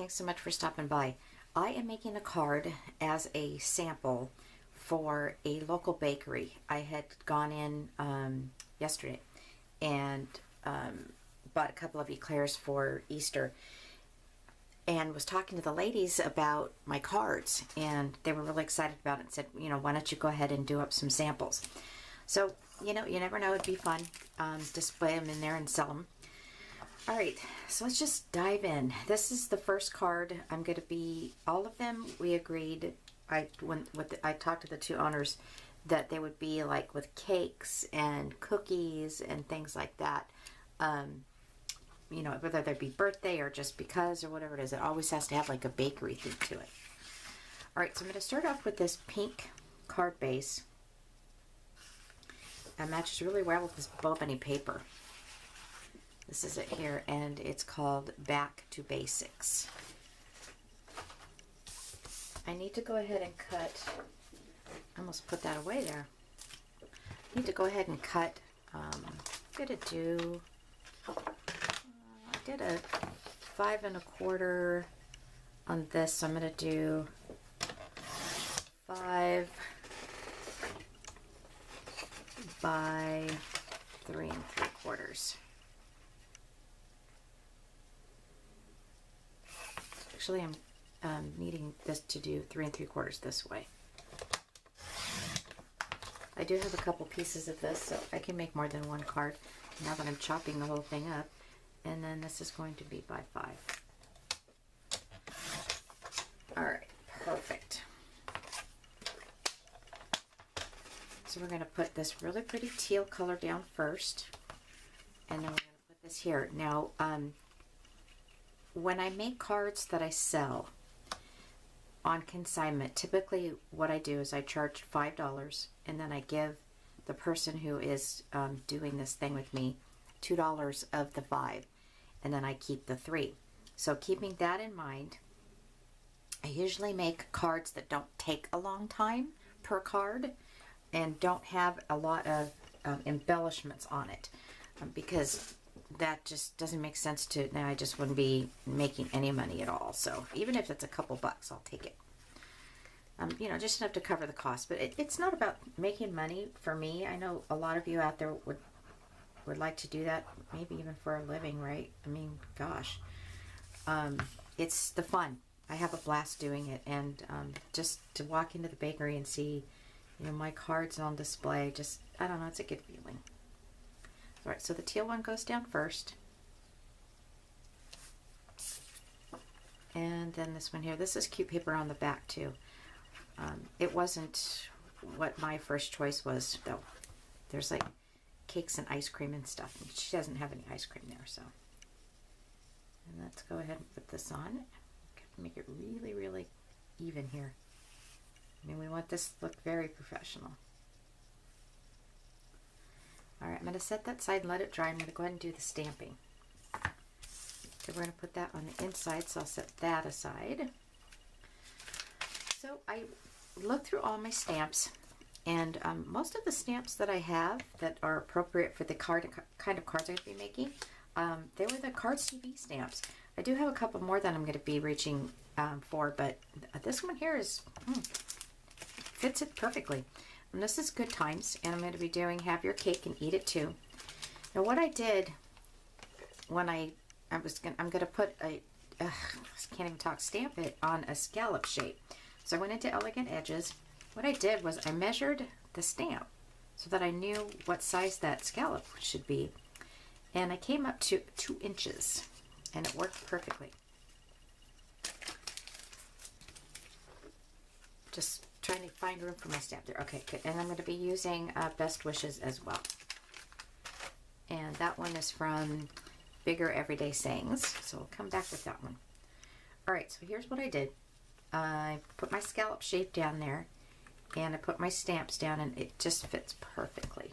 thanks so much for stopping by. I am making a card as a sample for a local bakery. I had gone in yesterday and bought a couple of eclairs for Easter and was talking to the ladies about my cards, and they were really excited about it and said, you know, why don't you go ahead and do up some samples. So, you know, you never know, it'd be fun. Display them in there and sell them. All right, so let's just dive in. This is the first card. I'm going to be, all of them we agreed, I talked to the two owners that they would be like with cakes and cookies and things like that. You know, whether there be birthday or just because or whatever it is, it always has to have like a bakery theme to it. All right, so I'm going to start off with this pink card base. It matches really well with this Bobany paper. This is it here, and it's called Back to Basics. I need to go ahead and cut, I almost put that away there. I need to go ahead and cut, I'm going to do, I did a 5 1/4 on this, so I'm going to do 5 by 3 3/4. Actually, I'm needing this to do 3 3/4 this way. I do have a couple pieces of this, so I can make more than one card now that I'm chopping the whole thing up. And then this is going to be by 5. All right, perfect. So we're going to put this really pretty teal color down first, and then we're going to put this here. Now, when I make cards that I sell on consignment, typically what I do is I charge $5, and then I give the person who is doing this thing with me $2 of the 5, and then I keep the 3. So keeping that in mind, I usually make cards that don't take a long time per card and don't have a lot of embellishments on it, because that just doesn't make sense to, now I just wouldn't be making any money at all. So even if it's a couple bucks, I'll take it. You know, just enough to cover the cost. But it's not about making money for me. I know a lot of you out there would like to do that, maybe even for a living, right? I mean, gosh. It's the fun. I have a blast doing it. And just to walk into the bakery and see, you know, my cards on display, just, I don't know, it's a good feeling. All right, so the teal one goes down first. And then this one here, this is cute paper on the back too. It wasn't what my first choice was, though. There's like cakes and ice cream and stuff. She doesn't have any ice cream there, so. And let's go ahead and put this on. Make it really, really even here. I mean, we want this to look very professional. All right, I'm going to set that aside and let it dry. I'm going to go ahead and do the stamping. So we're going to put that on the inside, so I'll set that aside. So I looked through all my stamps, and most of the stamps that I have that are appropriate for the kind of cards I'm going to be making, they were the Cards TV stamps. I do have a couple more that I'm going to be reaching for, but this one here is fits it perfectly. And this is Good Times, and I'm going to be doing Have Your Cake and Eat It Too. Now, what I did when I'm going to put a, I can't even talk, stamp it on a scallop shape. So I went into Elegant Edges. What I did was I measured the stamp so that I knew what size that scallop should be, and I came up to 2 inches, and it worked perfectly. Just trying to find room for my stamp there. Okay, good. And I'm going to be using Best Wishes as well. And that one is from Bigger Everyday Sayings. So we'll come back with that one. All right, so here's what I did. I put my scallop shape down there, and I put my stamps down, and it just fits perfectly.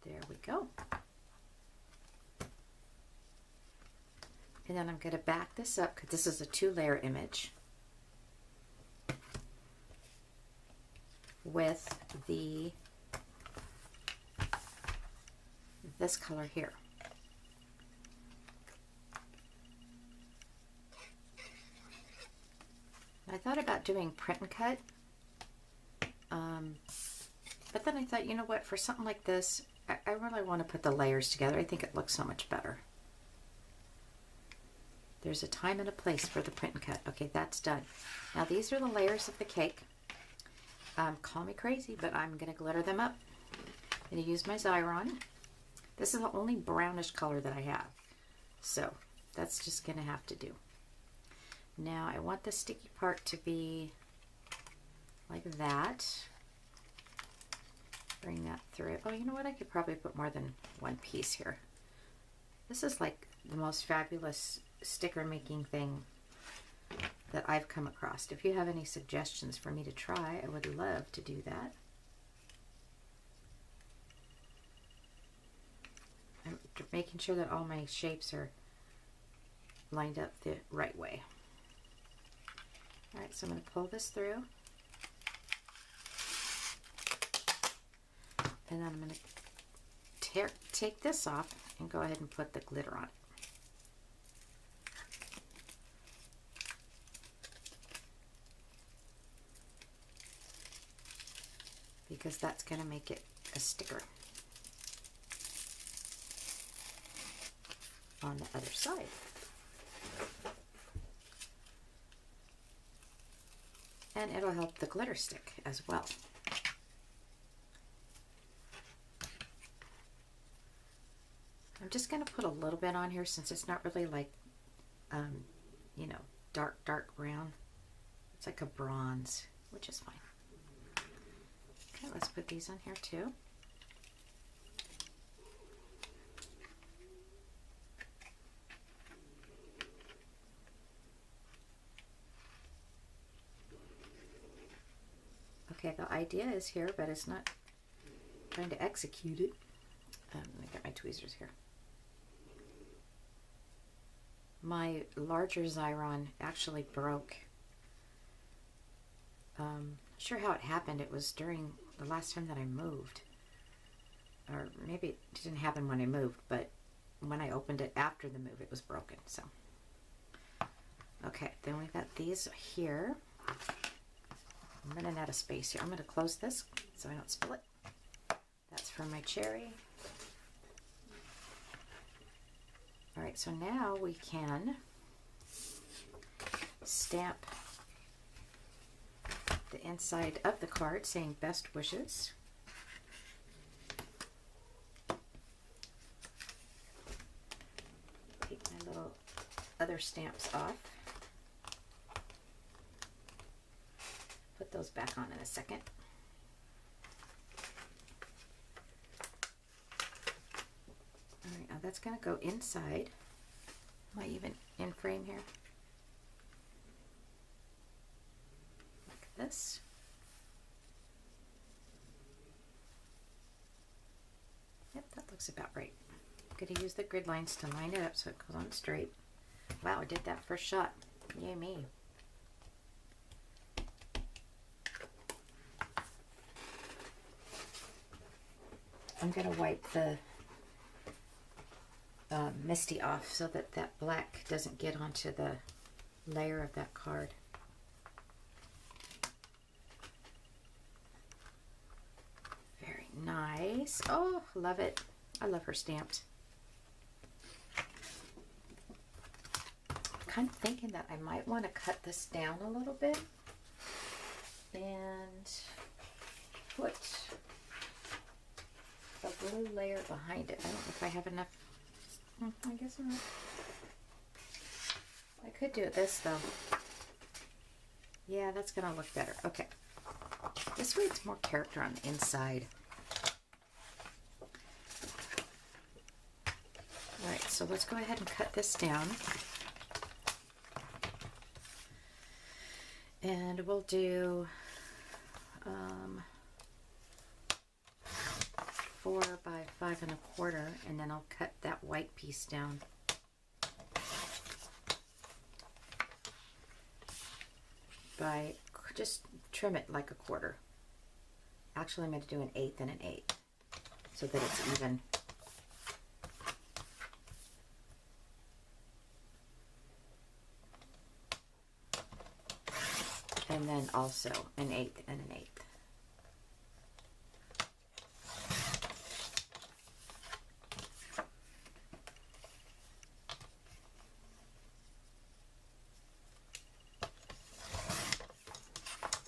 There we go. And then I'm going to back this up because this is a 2-layer image with this color here. I thought about doing print and cut, but then I thought, you know what, for something like this, I really want to put the layers together. I think it looks so much better. There's a time and a place for the print and cut. Okay, that's done. Now these are the layers of the cake. Call me crazy, but I'm going to glitter them up. I'm going to use my Xyron. This is the only brownish color that I have, so that's just going to have to do. Now I want the sticky part to be like that. Bring that through. Oh, you know what? I could probably put more than one piece here. This is like the most fabulous sticker making thing that I've come across. If you have any suggestions for me to try, I would love to do that. I'm making sure that all my shapes are lined up the right way. All right, so I'm going to pull this through. And then I'm going to take this off and go ahead and put the glitter on it. Because that's going to make it a sticker on the other side. And it'll help the glitter stick as well. I'm just going to put a little bit on here since it's not really like, you know, dark brown. It's like a bronze, which is fine. Okay, let's put these on here too. Okay, the idea is here, but it's not trying to execute it. Let me get my tweezers here. My larger Xyron actually broke. Not sure how it happened. It was during the last time that I moved. Or maybe it didn't happen when I moved, but when I opened it after the move, it was broken. So, okay, then we've got these here. I'm running out of space here. I'm going to close this so I don't spill it. That's for my cherry. All right, so now we can stamp the inside of the card saying best wishes. Take my little other stamps off. Put those back on in a second. All right, now that's going to go inside. Am I even in frame here? Like this. Yep, that looks about right. I'm going to use the grid lines to line it up so it goes on straight. Wow, I did that first shot. Yay me. I'm going to wipe the Misty off so that that black doesn't get onto the layer of that card. Very nice. Oh, love it. I love her stamps. I'm kind of thinking that I might want to cut this down a little bit and put a blue layer behind it. I don't know if I have enough. I guess not. I could do it this though. Yeah, that's gonna look better. Okay. This way it's more character on the inside. Alright, so let's go ahead and cut this down. And we'll do 4 by 5 1/4, and then I'll cut that white piece down. By just trim it like 1/4. Actually, I'm going to do an 1/8 and an 1/8 so that it's even. and then also an eighth and an eighth.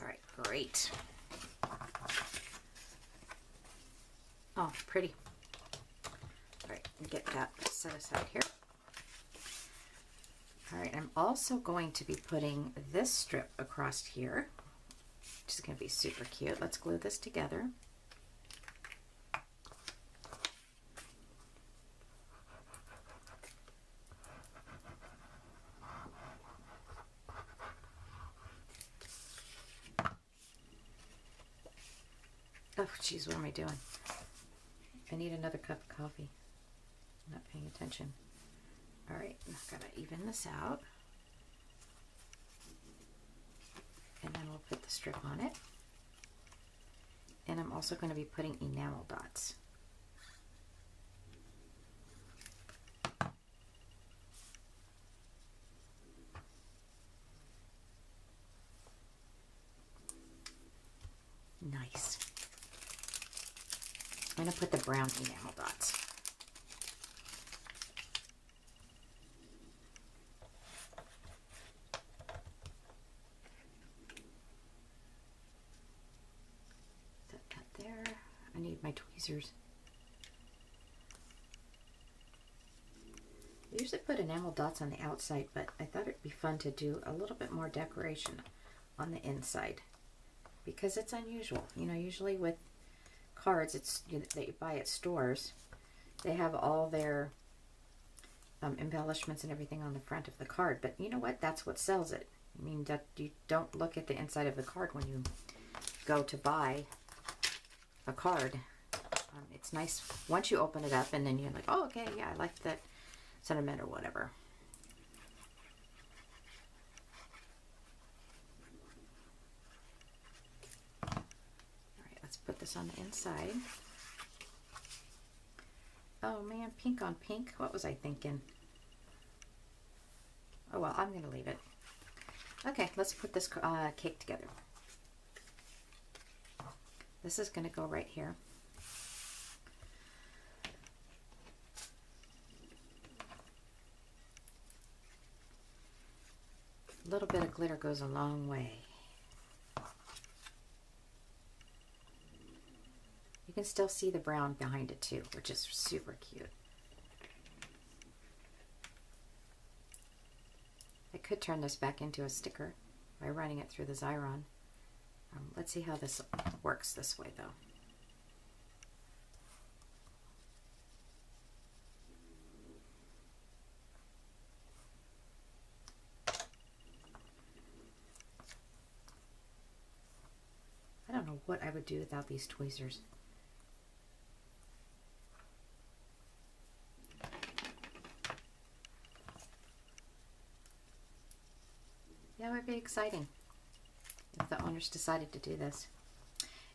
All right, great. Oh, pretty. All right, get that set aside here. All right, I'm also going to be putting this strip across here, which is going to be super cute. Let's glue this together. Oh, geez, what am I doing? I need another cup of coffee. I'm not paying attention. All right, I've got to even this out. And then we'll put the strip on it. And I'm also going to be putting enamel dots. Nice. I'm going to put the brown enamel dots. I need my tweezers. I usually put enamel dots on the outside, but I thought it'd be fun to do a little bit more decoration on the inside because it's unusual. You know, usually with cards that you buy at stores, they have all their embellishments and everything on the front of the card. But you know what? That's what sells it. I mean, that you don't look at the inside of the card when you go to buy a card. It's nice once you open it up and then you're like, oh, okay, yeah, I like that sentiment or whatever. All right, let's put this on the inside. Oh man, pink on pink. What was I thinking? Oh well, I'm gonna leave it. Okay, let's put this cake together. This is going to go right here. A little bit of glitter goes a long way. You can still see the brown behind it too, which is super cute. I could turn this back into a sticker by running it through the Xyron. Let's see how this works this way, though. I don't know what I would do without these tweezers. That would be exciting if the owners decided to do this.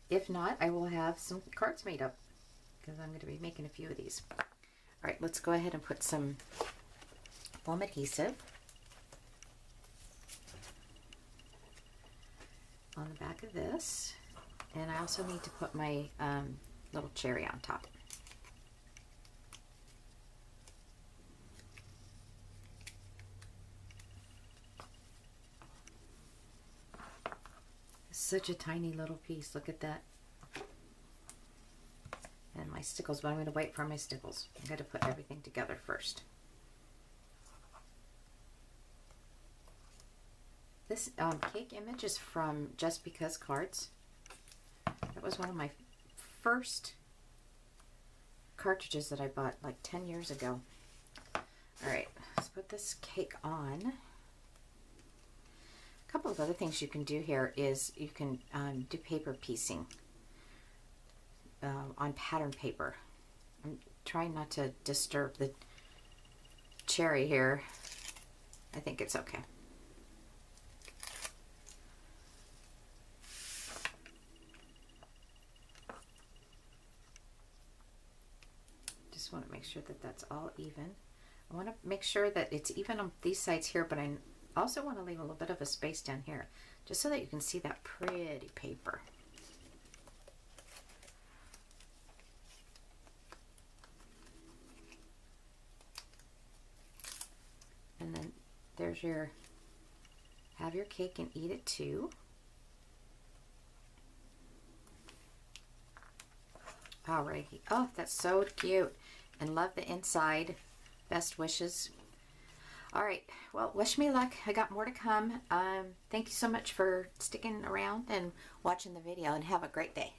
If not, I will have some cards made up because I'm going to be making a few of these. All right, let's go ahead and put some foam adhesive on the back of this. And I also need to put my little cherry on top. Such a tiny little piece. Look at that. And my stickles, but I'm going to wait for my stickles. I'm going to put everything together first. This cake image is from Just Because Cards. That was one of my first cartridges that I bought like 10 years ago. Alright, let's put this cake on. A couple of other things you can do here is you can do paper piecing on pattern paper. I'm trying not to disturb the cherry here. I think it's okay. Just want to make sure that that's all even. I want to make sure that it's even on these sides here, but I also want to leave a little bit of a space down here just so that you can see that pretty paper. And then there's your, have your cake and eat it too. Alrighty. Oh, that's so cute. And love the inside. Best wishes. Alright, well, wish me luck. I got more to come. Thank you so much for sticking around and watching the video, and have a great day.